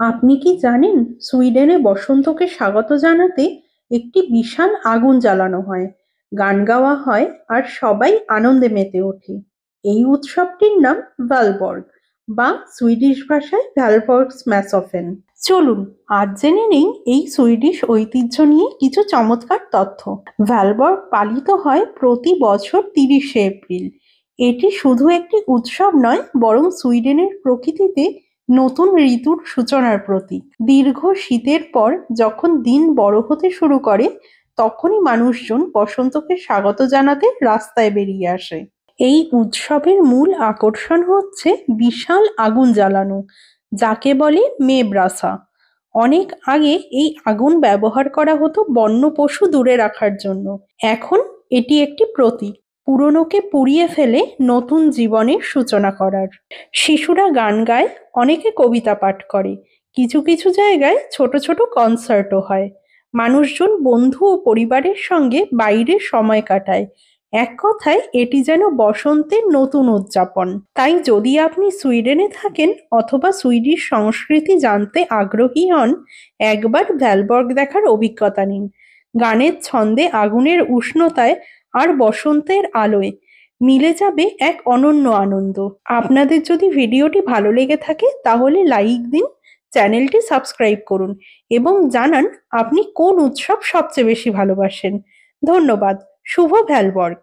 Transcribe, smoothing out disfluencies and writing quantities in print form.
আপনি কি জানেন, সুইডেনে বসন্তকে স্বাগত জানাতে একটি বিশাল আগুন জ্বালানো হয়, গান গাওয়া হয় আর সবাই আনন্দে মেতে ওঠে। এই উৎসবটির নাম ভ্যালবর্গ, বা সুইডিশ ভাষায় ভ্যালবর্গসম্যাসোফেন। চলুন আজ জেনে নেই এই সুইডিশ ঐতিহ্য নিয়ে কিছু চমৎকার তথ্য। ভ্যালবর্গ পালিত হয় প্রতি বছর 30শে এপ্রিল। এটি শুধু একটি উৎসব নয়, বরং সুইডেনের প্রকৃতিতে নতুন ঋতুর সূচনার প্রতীক। দীর্ঘ শীতের পর যখন দিন বড় হতে শুরু করে, তখনই মানুষজন বসন্তকে স্বাগত জানাতে রাস্তায় বেরিয়ে আসে। এই উৎসবের মূল আকর্ষণ হচ্ছে বিশাল আগুন জ্বালানো, যাকে বলে মেব্রাসা। অনেক আগে এই আগুন ব্যবহার করা হতো বন্য পশু দূরে রাখার জন্য। এখন এটি একটি প্রতীক, পুরনোকে পুড়িয়ে ফেলে নতুন জীবনের সূচনা করার। শিশুরা গান গায়, অনেকে কবিতা পাঠ করে, কিছু কিছু জায়গায় ছোট ছোট কনসার্টও হয়। মানুষজন বন্ধু ও পরিবারের সঙ্গে বাইরে সময় কাটায়। এক কথায় এটি যেন বসন্তের নতুন উদযাপন। তাই যদি আপনি সুইডেনে থাকেন অথবা সুইডিশ সংস্কৃতি জানতে আগ্রহী হন, একবার ভ্যালবর্গ দেখার অভিজ্ঞতা নিন। গানের ছন্দে, আগুনের উষ্ণতায় আর বসন্তের আলোয় মিলে যাবে এক অনন্য আনন্দ। আপনাদের যদি ভিডিওটি ভালো লেগে থাকে তাহলে লাইক দিন, চ্যানেলটি সাবস্ক্রাইব করুন এবং জানান আপনি কোন উৎসব সবচেয়ে বেশি ভালোবাসেন। ধন্যবাদ। শুভ ভ্যালবর্গ।